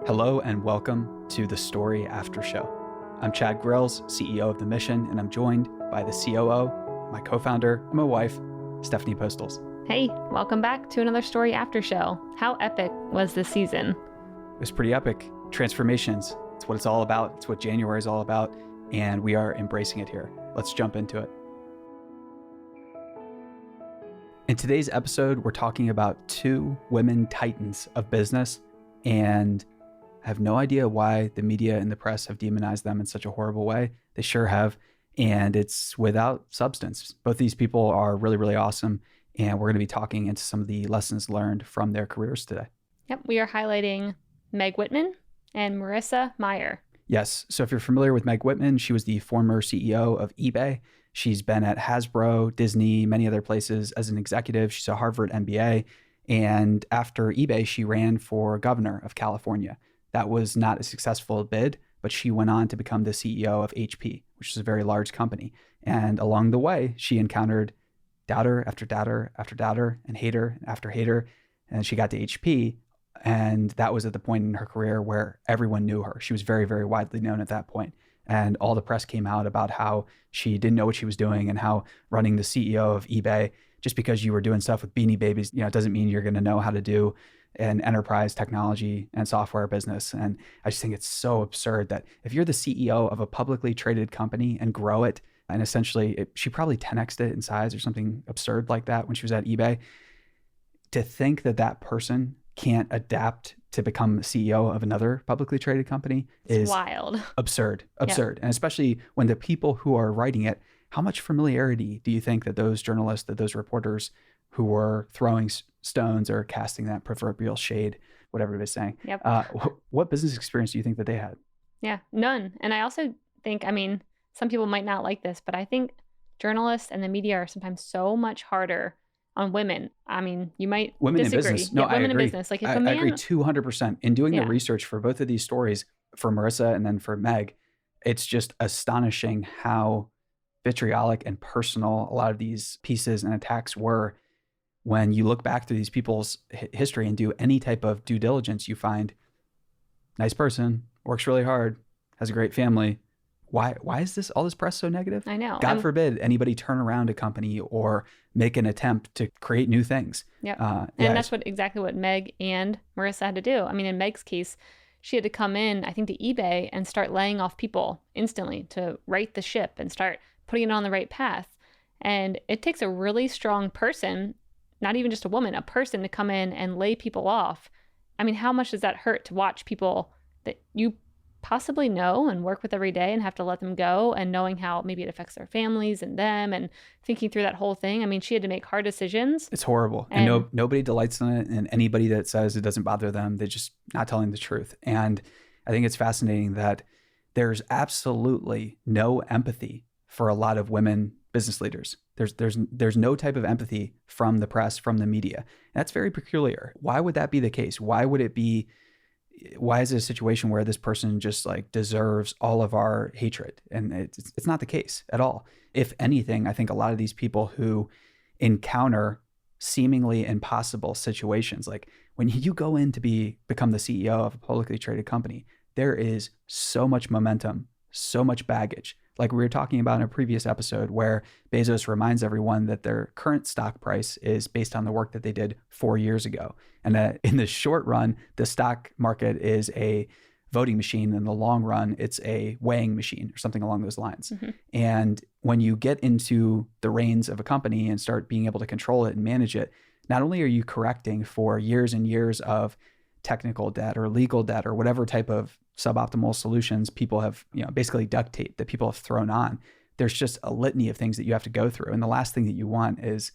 Hello and welcome to the Story After Show. I'm Chad Grills, CEO of The Mission, and I'm joined by the COO, my co-founder, and my wife, Stephanie Postles. Hey, welcome back to another Story After Show. How epic was this season? It was pretty epic. Transformations. It's what it's all about. It's what January is all about, and we are embracing it here. Let's jump into it. In today's episode, we're talking about two women titans of business, and I have no idea why the media and the press have demonized them in such a horrible way. They sure have, and it's without substance. Both these people are really, really awesome, and we're going to be talking into some of the lessons learned from their careers today. Yep, we are highlighting Meg Whitman and Marissa Meyer. Yes, so if you're familiar with Meg Whitman, she was the former CEO of eBay. She's been at Hasbro, Disney, many other places as an executive. She's a Harvard MBA, and after eBay, she ran for governor of California. That was not a successful bid, but she went on to become the CEO of HP, which is a very large company. And along the way, she encountered doubter after doubter after doubter and hater after hater. And she got to HP. And that was at the point in her career where everyone knew her. She was very, very widely known at that point. And all the press came out about how she didn't know what she was doing and how running the CEO of eBay, just because you were doing stuff with Beanie Babies, it doesn't mean you're going to know how to do an enterprise technology and software business. And I just think it's so absurd that if you're the CEO of a publicly traded company and grow it, and essentially she probably 10x'd it in size or something absurd like that when she was at eBay, to think that that person can't adapt to become CEO of another publicly traded company is wild. Absurd. Yeah. And especially when the people who are writing it, how much familiarity do you think that those journalists, that those reporters who were throwing stones or casting that proverbial shade, whatever it is saying, Yep. What business experience do you think that they had? Yeah, none. And I also think, some people might not like this, but I think journalists and the media are sometimes so much harder on women. You might women disagree. in business. No, women I agree. in business. Like if I a man, agree 200%. In doing Yeah. the research for both of these stories, for Marissa and then for Meg, it's just astonishing how vitriolic and personal a lot of these pieces and attacks were. When you look back through these people's history and do any type of due diligence, you find nice person, works really hard, has a great family. Why is all this press so negative? I know. God forbid anybody turn around a company or make an attempt to create new things. Yep. And that's exactly what Meg and Marissa had to do. In Meg's case, she had to come in, I think, to eBay and start laying off people instantly to right the ship and start putting it on the right path. And it takes a really strong person, not even just a woman, a person, to come in and lay people off. How much does that hurt to watch people that you possibly know and work with every day and have to let them go, and knowing how maybe it affects their families and them, and thinking through that whole thing. She had to make hard decisions. It's horrible. And nobody delights in it. And anybody that says it doesn't bother them, they're just not telling the truth. And I think it's fascinating that there's absolutely no empathy for a lot of women business leaders. There's no type of empathy from the press, from the media. And that's very peculiar. Why would that be the case? Why is it a situation where this person just deserves all of our hatred? And it's not the case at all. If anything, I think a lot of these people who encounter seemingly impossible situations, like when you go in to become the CEO of a publicly traded company, there is so much momentum, so much baggage. Like we were talking about in a previous episode, where Bezos reminds everyone that their current stock price is based on the work that they did 4 years ago. And that in the short run, the stock market is a voting machine. In the long run, it's a weighing machine or something along those lines. Mm-hmm. And when you get into the reins of a company and start being able to control it and manage it, not only are you correcting for years and years of technical debt or legal debt or whatever type of suboptimal solutions people have, basically duct tape that people have thrown on. There's just a litany of things that you have to go through. And the last thing that you want is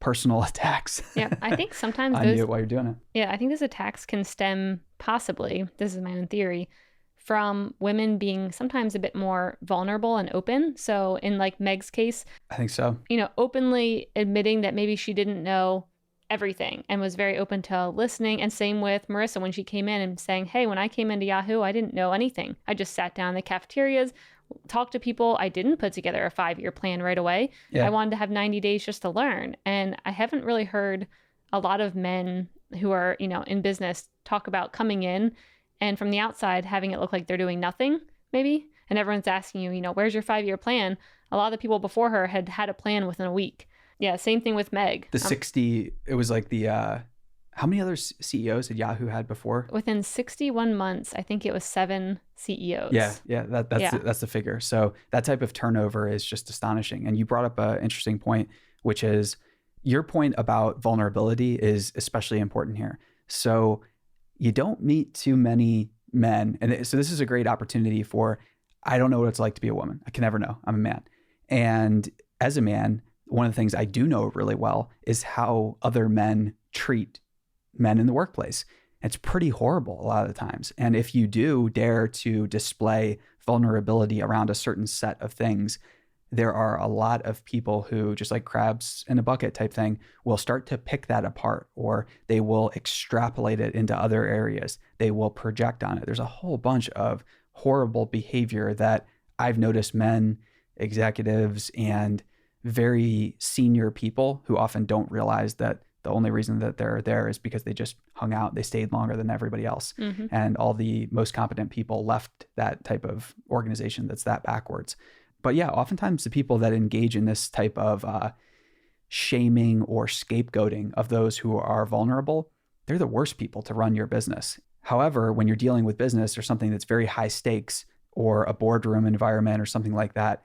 personal attacks. Yeah, I think sometimes on you while you're doing it. Yeah, I think those attacks can stem possibly, this is my own theory, from women being sometimes a bit more vulnerable and open. So in Meg's case, I think so. Openly admitting that maybe she didn't know everything and was very open to listening. And same with Marissa when she came in and saying, hey, when I came into Yahoo, I didn't know anything. I just sat down in the cafeterias, talked to people. I didn't put together a 5-year plan right away. Yeah. I wanted to have 90 days just to learn. And I haven't really heard a lot of men who are, in business talk about coming in And from the outside, having it look like they're doing nothing, maybe, and everyone's asking you, where's your 5-year plan? A lot of the people before her had had a plan within a week. Yeah, same thing with Meg. The 60, it was like how many other CEOs had Yahoo had before? Within 61 months, I think it was 7 CEOs. Yeah, that's the figure. So that type of turnover is just astonishing. And you brought up an interesting point, which is your point about vulnerability is especially important here. So you don't meet too many men. And so this is a great opportunity for, I don't know what it's like to be a woman. I can never know. I'm a man. And as a man, one of the things I do know really well is how other men treat men in the workplace. It's pretty horrible a lot of the times. And if you do dare to display vulnerability around a certain set of things, there are a lot of people who, just like crabs in a bucket type thing, will start to pick that apart, or they will extrapolate it into other areas. They will project on it. There's a whole bunch of horrible behavior that I've noticed men, executives, and very senior people who often don't realize that the only reason that they're there is because they just hung out. They stayed longer than everybody else. Mm-hmm. And all the most competent people left that type of organization that's that backwards. But yeah, oftentimes the people that engage in this type of shaming or scapegoating of those who are vulnerable, they're the worst people to run your business. However, when you're dealing with business or something that's very high stakes, or a boardroom environment or something like that,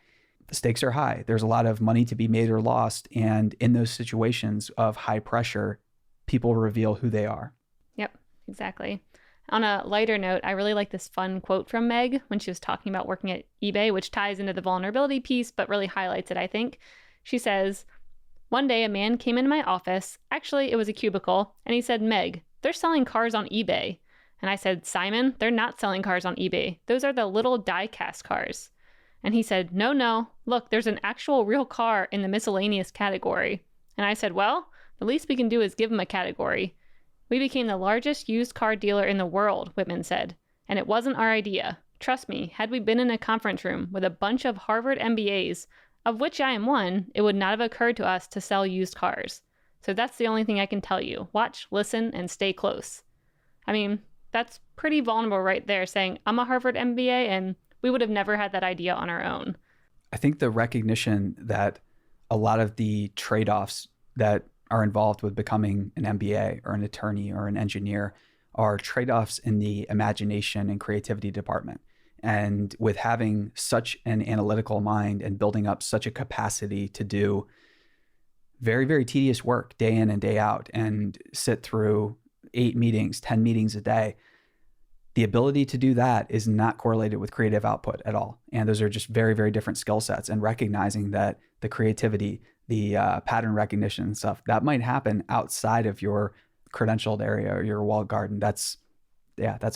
the stakes are high. There's a lot of money to be made or lost. And in those situations of high pressure, people reveal who they are. Yep, exactly. On a lighter note, I really like this fun quote from Meg when she was talking about working at eBay, which ties into the vulnerability piece, but really highlights it, I think. She says, "One day a man came into my office. Actually, it was a cubicle. And he said, 'Meg, they're selling cars on eBay.' And I said, 'Simon, they're not selling cars on eBay. Those are the little die-cast cars.' And he said, 'No, look, there's an actual real car in the miscellaneous category.' And I said, 'Well, the least we can do is give him a category.' We became the largest used car dealer in the world," Whitman said. "And it wasn't our idea. Trust me, had we been in a conference room with a bunch of Harvard MBAs, of which I am one, it would not have occurred to us to sell used cars. So that's the only thing I can tell you. Watch, listen, and stay close." I mean, that's pretty vulnerable right there, saying, I'm a Harvard MBA, and we would have never had that idea on our own. I think the recognition that a lot of the trade-offs that are involved with becoming an MBA or an attorney or an engineer are trade-offs in the imagination and creativity department. And with having such an analytical mind and building up such a capacity to do very, very tedious work day in and day out and sit through 8 meetings, 10 meetings a day, the ability to do that is not correlated with creative output at all. And those are just very, very different skill sets. And recognizing that the creativity, the pattern recognition and stuff, that might happen outside of your credentialed area or your walled garden. That's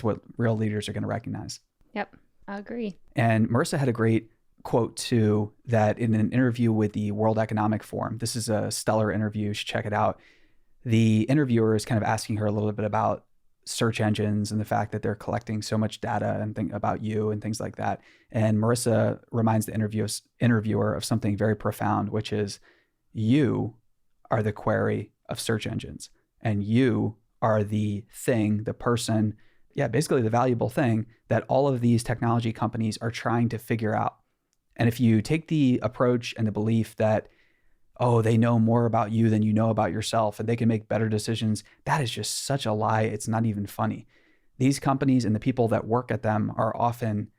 what real leaders are going to recognize. Yep, I agree. And Marissa had a great quote too, that in an interview with the World Economic Forum, this is a stellar interview, you should check it out. The interviewer is kind of asking her a little bit about search engines and the fact that they're collecting so much data and think about you and things like that. And Marissa reminds the interviewer of something very profound, which is you are the query of search engines, and you are the thing, the person, basically the valuable thing that all of these technology companies are trying to figure out. And if you take the approach and the belief that, oh, they know more about you than you know about yourself and they can make better decisions, that is just such a lie. It's not even funny. These companies and the people that work at them are often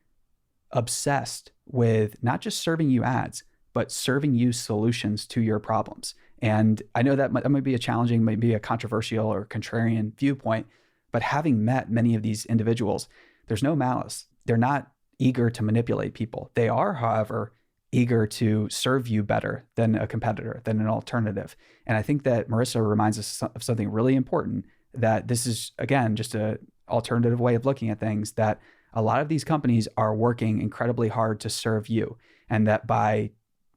obsessed with not just serving you ads, but serving you solutions to your problems. And I know that might be a challenging, might be a controversial or contrarian viewpoint, but having met many of these individuals, there's no malice. They're not eager to manipulate people. They are, however, eager to serve you better than a competitor, than an alternative. And I think that Marissa reminds us of something really important, that this is, again, just an alternative way of looking at things, that a lot of these companies are working incredibly hard to serve you. And that by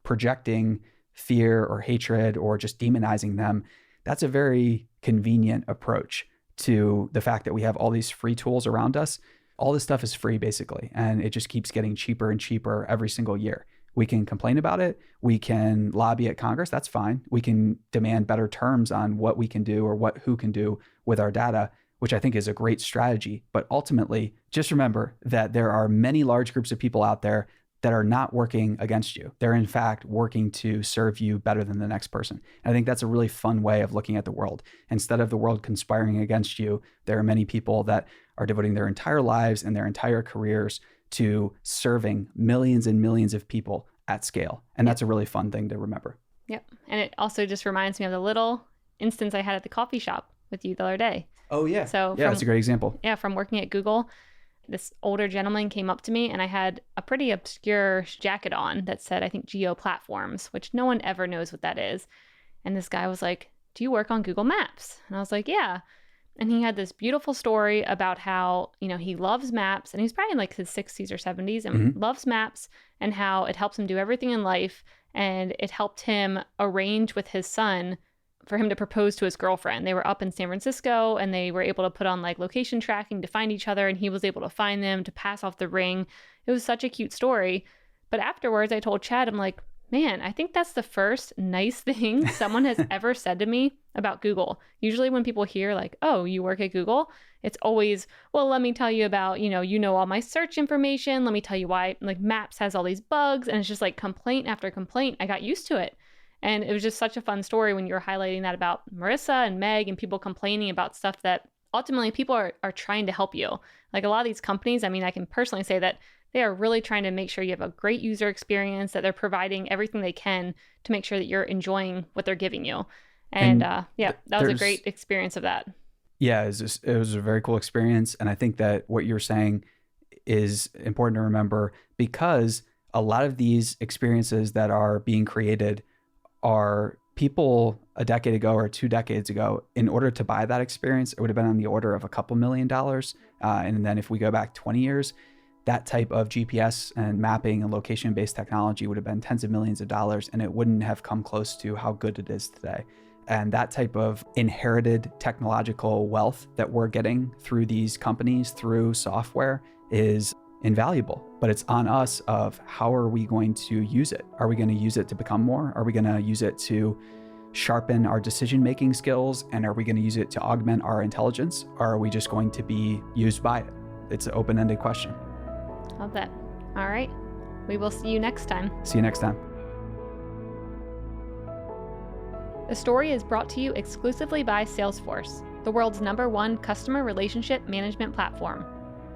projecting fear or hatred or just demonizing them, that's a very convenient approach to the fact that we have all these free tools around us. All this stuff is free, basically, and it just keeps getting cheaper and cheaper every single year. We can complain about it. We can lobby at Congress. That's fine. We can demand better terms on what we can do or who can do with our data. which I think is a great strategy. But ultimately, just remember that there are many large groups of people out there that are not working against you. They're in fact working to serve you better than the next person. And I think that's a really fun way of looking at the world. Instead of the world conspiring against you, there are many people that are devoting their entire lives and their entire careers to serving millions and millions of people at scale. And that's a really fun thing to remember. Yep. And it also just reminds me of the little instance I had at the coffee shop with you the other day. Oh, yeah. So that's a great example. Yeah, from working at Google, this older gentleman came up to me and I had a pretty obscure jacket on that said, I think, Geo Platforms, which no one ever knows what that is. And this guy was like, do you work on Google Maps? And I was like, yeah. And he had this beautiful story about how, he loves maps, and he's probably in like his 60s or 70s and loves maps, and how it helps him do everything in life. And it helped him arrange with his son for him to propose to his girlfriend. They were up in San Francisco and they were able to put on like location tracking to find each other, and he was able to find them to pass off the ring. It was such a cute story. But afterwards I told Chad, I'm like, man, I think that's the first nice thing someone has ever said to me about Google. Usually when people hear like, oh, you work at Google, it's always, well, let me tell you about, all my search information. Let me tell you why like Maps has all these bugs. And it's just like complaint after complaint. I got used to it. And it was just such a fun story when you were highlighting that about Marissa and Meg and people complaining about stuff that ultimately people are trying to help you. Like a lot of these companies, I mean, I can personally say that they are really trying to make sure you have a great user experience, that they're providing everything they can to make sure that you're enjoying what they're giving you. And that was a great experience of that. Yeah, it was a very cool experience. And I think that what you're saying is important to remember, because a lot of these experiences that are being created are people a decade ago or 2 decades ago. In order to buy that experience, it would have been on the order of a couple $1 million. And then if we go back 20 years, that type of GPS and mapping and location-based technology would have been tens of millions of dollars, and it wouldn't have come close to how good it is today. And that type of inherited technological wealth that we're getting through these companies, through software, is invaluable. But it's on us of how are we going to use it? Are we going to use it to become more? Are we going to use it to sharpen our decision-making skills? And are we going to use it to augment our intelligence? Or are we just going to be used by it? It's an open-ended question. Love that. All right. We will see you next time. See you next time. The story is brought to you exclusively by Salesforce, the world's #1 customer relationship management platform.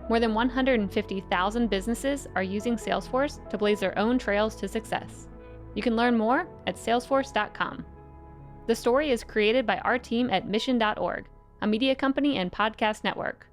More than 150,000 businesses are using Salesforce to blaze their own trails to success. You can learn more at salesforce.com. The story is created by our team at mission.org, a media company and podcast network.